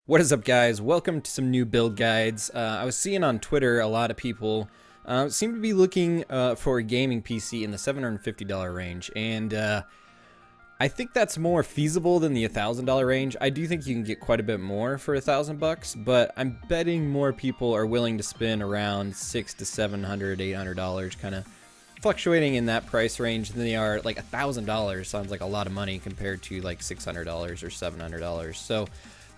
What is up, guys? Welcome to some new build guides. I was seeing on Twitter a lot of people seem to be looking for a gaming PC in the $750 range, and I think that's more feasible than the $1,000 range. I do think you can get quite a bit more for $1,000, but I'm betting more people are willing to spend around $600 to $700, $800, kind of fluctuating in that price range than they are. Like $1,000 sounds like a lot of money compared to like $600 or $700. So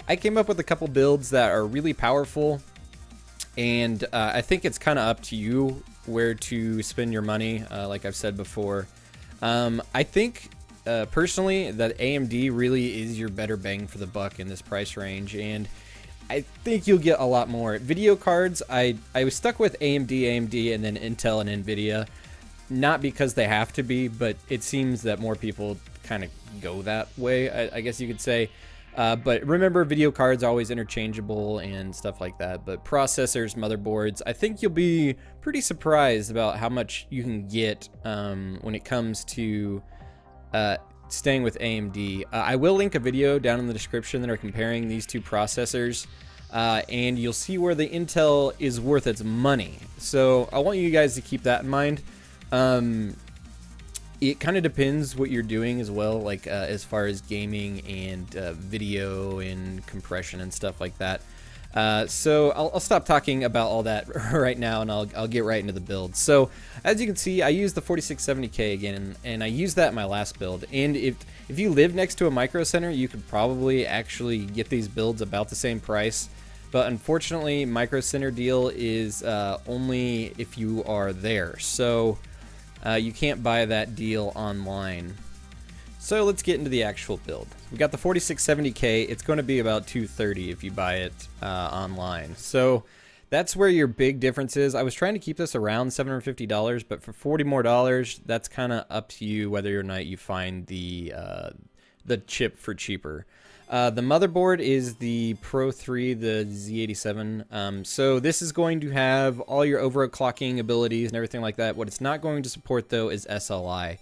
I came up with a couple builds that are really powerful, and I think it's kind of up to you where to spend your money, like I've said before. I think, personally, that AMD really is your better bang for the buck in this price range, and I think you'll get a lot more. Video cards, I was stuck with AMD, and then Intel and NVIDIA, not because they have to be, but it seems that more people kind of go that way, I guess you could say. But remember, video cards are always interchangeable and stuff like that. But processors, motherboards, I think you'll be pretty surprised about how much you can get when it comes to staying with AMD. I will link a video down in the description that are comparing these two processors, and you'll see where the Intel is worth its money. So I want you guys to keep that in mind. It kind of depends what you're doing as well, like as far as gaming and video and compression and stuff like that. So I'll stop talking about all that right now, and I'll get right into the build. So as you can see, I used the 4670K again, and I used that in my last build. And if you live next to a micro center, you could probably actually get these builds about the same price. But unfortunately, micro center deal is only if you are there. So you can't buy that deal online. So let's get into the actual build. We got the 4670K. It's going to be about $230 if you buy it online. So that's where your big difference is. I was trying to keep this around $750, but for $40 more, that's kind of up to you whether or not you find the chip for cheaper. The motherboard is the Pro 3, the Z87. So this is going to have all your overclocking abilities and everything like that. What it's not going to support, though, is SLI.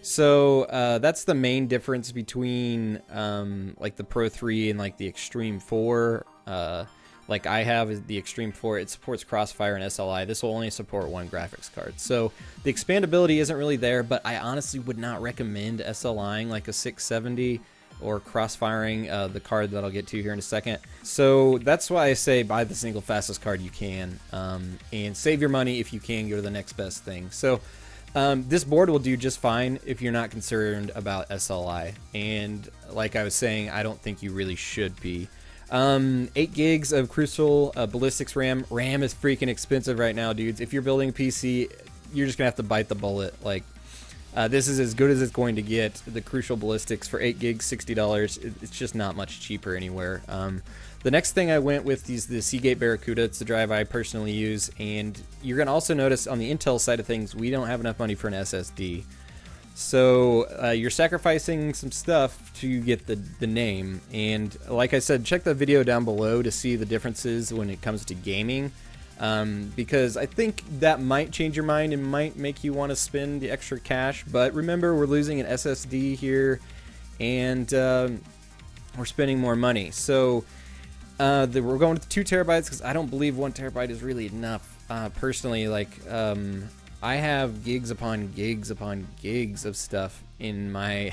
So that's the main difference between like the Pro 3 and like the Extreme 4. Like I have is the Extreme 4. It supports Crossfire and SLI. This will only support one graphics card. So the expandability isn't really there, but I honestly would not recommend SLIing like a 670 or cross-firing the card that I'll get to here in a second. So that's why I say buy the single fastest card you can, and save your money if you can. Go to the next best thing. So this board will do just fine if you're not concerned about SLI, and like I was saying, I don't think you really should be. 8 gigs of Crucial Ballistics RAM. RAM is freaking expensive right now, dudes. If you're building a PC, you're just gonna have to bite the bullet. Like, this is as good as it's going to get. The Crucial Ballistics for 8 gigs, $60. It's just not much cheaper anywhere. The next thing I went with is the Seagate Barracuda. It's the drive I personally use, and you're going to also notice on the Intel side of things, we don't have enough money for an SSD. So you're sacrificing some stuff to get the name, and like I said, check the video down below to see the differences when it comes to gaming. Because I think that might change your mind and might make you want to spend the extra cash. But remember, we're losing an SSD here, and we're spending more money. So we're going to 2 terabytes because I don't believe 1 terabyte is really enough. Personally, like I have gigs upon gigs upon gigs of stuff in my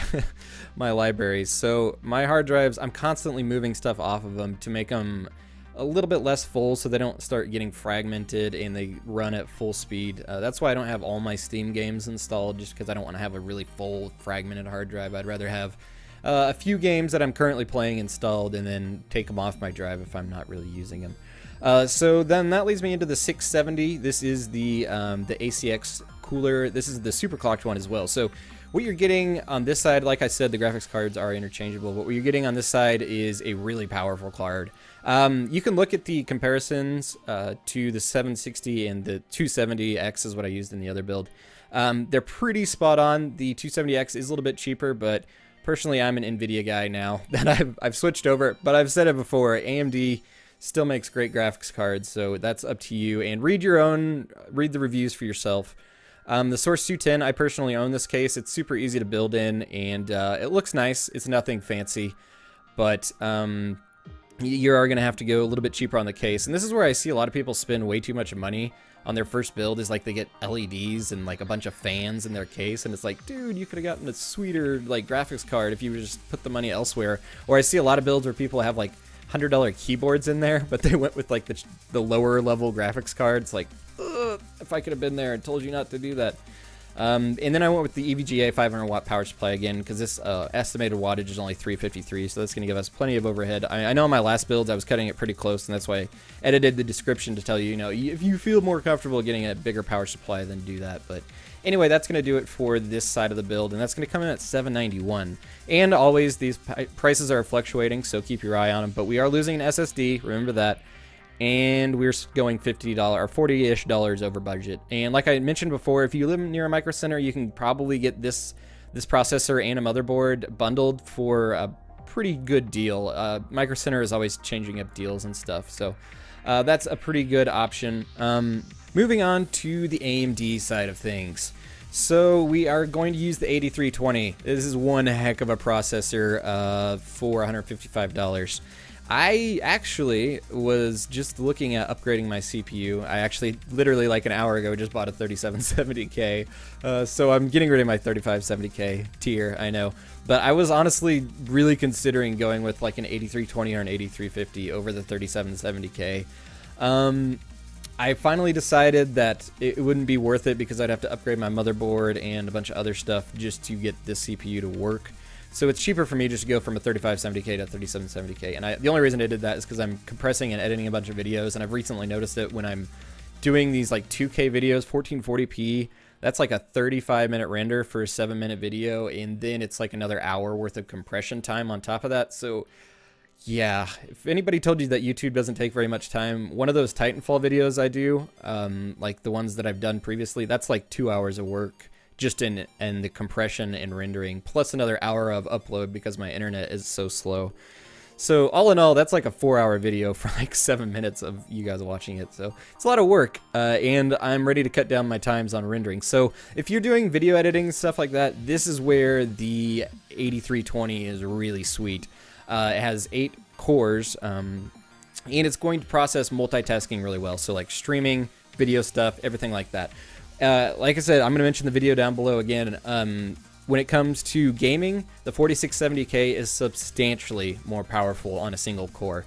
my libraries. So my hard drives, I'm constantly moving stuff off of them to make them a little bit less full so they don't start getting fragmented and they run at full speed. That's why I don't have all my Steam games installed, just because I don't want to have a really full fragmented hard drive. I'd rather have a few games that I'm currently playing installed and then take them off my drive if I'm not really using them. So then that leads me into the 670. This is the ACX cooler. This is the super clocked one as well. So what you're getting on this side, like I said, the graphics cards are interchangeable, but what you're getting on this side is a really powerful card. You can look at the comparisons to the 760 and the 270X is what I used in the other build. They're pretty spot on. The 270X is a little bit cheaper, but personally I'm an NVIDIA guy now that I've switched over. But I've said it before, AMD still makes great graphics cards, so that's up to you. And read the reviews for yourself. The Source 210, I personally own this case. It's super easy to build in, and it looks nice. It's nothing fancy, but you are going to have to go a little bit cheaper on the case. And this is where I see a lot of people spend way too much money on their first build, is like they get LEDs and like a bunch of fans in their case, and it's like, dude, you could have gotten a sweeter like graphics card if you just put the money elsewhere. Or I see a lot of builds where people have like $100 keyboards in there, but they went with like the lower level graphics cards. Like, ugh, if I could have been there and told you not to do that. And then I went with the EVGA 500 watt power supply again, because this estimated wattage is only 353, so that's going to give us plenty of overhead. I know in my last builds I was cutting it pretty close, and that's why I edited the description to tell you, you know, if you feel more comfortable getting a bigger power supply, then do that. But anyway, that's going to do it for this side of the build, and that's going to come in at $791. And always, these prices are fluctuating, so keep your eye on them. But we are losing an SSD, remember that. And we're going $50 or $40-ish over budget. And like I mentioned before, if you live near a Micro Center, you can probably get this processor and a motherboard bundled for a pretty good deal. Micro Center is always changing up deals and stuff, so that's a pretty good option. Moving on to the AMD side of things. So we are going to use the 8320. This is one heck of a processor for $155. I actually was just looking at upgrading my CPU. I actually, literally like an hour ago, just bought a 3770K. So I'm getting rid of my 3570K tier, I know. But I was honestly really considering going with like an 8320 or an 8350 over the 3770K. I finally decided that it wouldn't be worth it because I'd have to upgrade my motherboard and a bunch of other stuff just to get this CPU to work. So it's cheaper for me just to go from a 3570K to a 3770K. And the only reason I did that is because I'm compressing and editing a bunch of videos, and I've recently noticed it when I'm doing these like 2K videos, 1440p, that's like a 35-minute render for a 7-minute video, and then it's like another hour worth of compression time on top of that. So yeah, if anybody told you that YouTube doesn't take very much time, one of those Titanfall videos I do, like the ones that I've done previously, that's like 2 hours of work just in the compression and rendering, plus another hour of upload because my internet is so slow. So all in all, that's like a 4-hour video for like 7 minutes of you guys watching it. So it's a lot of work, and I'm ready to cut down my times on rendering. So if you're doing video editing and stuff like that, this is where the 8320 is really sweet. It has 8 cores, and it's going to process multitasking really well. So like streaming, video stuff, everything like that. Like I said, I'm going to mention the video down below again. When it comes to gaming, the 4670K is substantially more powerful on a single core.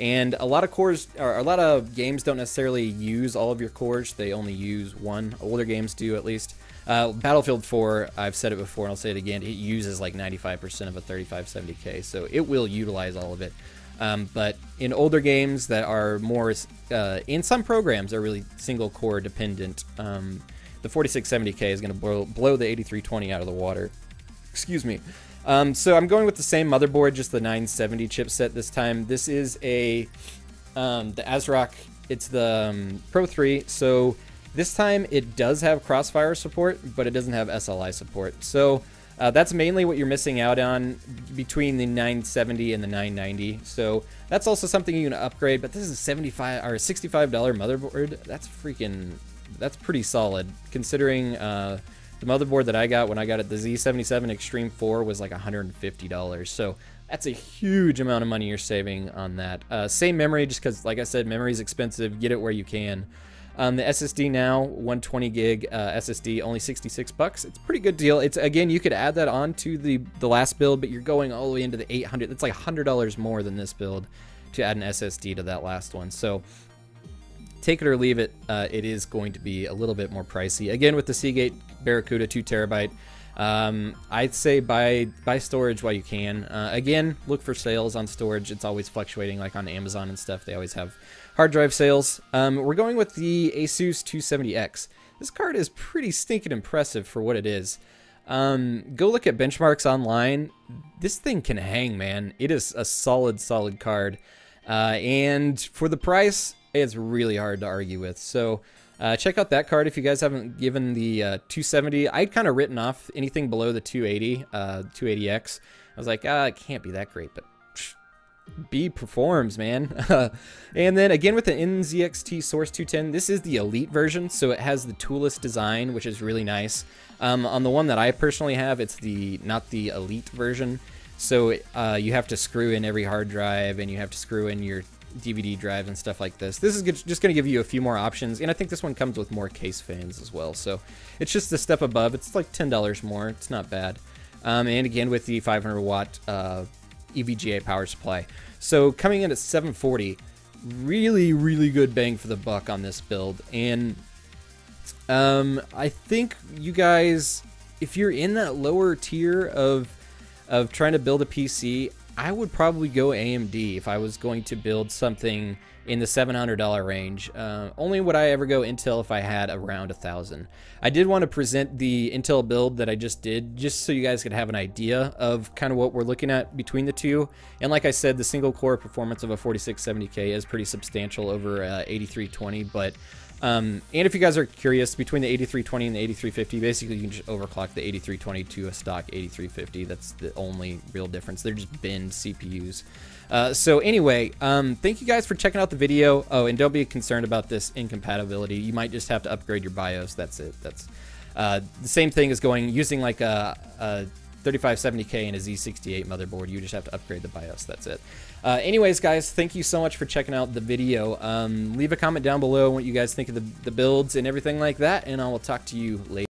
And a lot of cores, or a lot of games don't necessarily use all of your cores. They only use one. Older games do, at least. Battlefield 4, I've said it before and I'll say it again, it uses like 95% of a 3570K, so it will utilize all of it. But in older games that are more, in some programs are really single core dependent, the 4670K is going to blow the 8320 out of the water. Excuse me. So I'm going with the same motherboard, just the 970 chipset this time. This is the ASRock, it's the Pro 3, so this time it does have Crossfire support, but it doesn't have SLI support. So that's mainly what you're missing out on between the 970 and the 990. So that's also something you can upgrade, but this is $75 or $65 motherboard. That's pretty solid considering the motherboard that I got when I got it, the Z77 Extreme 4, was like $150. So that's a huge amount of money you're saving on that. Same memory, just because, like I said, memory is expensive. Get it where you can. The SSD now, 120 gig SSD, only $66. It's a pretty good deal. It's, again, you could add that on to the last build, but you're going all the way into the $800. It's like $100 more than this build to add an SSD to that last one. So take it or leave it. It is going to be a little bit more pricey. Again, with the Seagate Barracuda 2 terabyte, I'd say buy storage while you can. Again, look for sales on storage. It's always fluctuating, like on Amazon and stuff. They always have hard drive sales. We're going with the Asus 270X. This card is pretty stinking impressive for what it is. Go look at benchmarks online. This thing can hang, man. It is a solid card. And for the price, it's really hard to argue with. So check out that card if you guys haven't given the 270. I'd kind of written off anything below the 280, 280X. I was like, it can't be that great, but B performs, man. And then again with the NZXT Source 210, this is the Elite version, so it has the toolless design, which is really nice. On the one that I personally have, it's not the Elite version. So you have to screw in every hard drive, and you have to screw in your DVD drive and stuff like this. This is just going to give you a few more options, and I think this one comes with more case fans as well. So it's just a step above. It's like $10 more. It's not bad. And again, with the 500 watt EVGA power supply. So coming in at $740, really good bang for the buck on this build. And I think you guys, if you're in that lower tier of trying to build a PC, I would probably go AMD if I was going to build something in the $700 range. Only would I ever go Intel if I had around 1,000. I did want to present the Intel build that I just did, just so you guys could have an idea of kind of what we're looking at between the two. And like I said, the single core performance of a 4670K is pretty substantial over 8320, but and if you guys are curious, between the 8320 and the 8350, basically you can just overclock the 8320 to a stock 8350. That's the only real difference. They're just bin CPUs. So anyway, thank you guys for checking out the video. Oh, and don't be concerned about this incompatibility. You might just have to upgrade your BIOS. That's it. That's the same thing as using like a 3570K and a Z68 motherboard. You just have to upgrade the BIOS. That's it. Anyways, guys, thank you so much for checking out the video. Leave a comment down below what you guys think of the builds and everything like that, and I will talk to you later.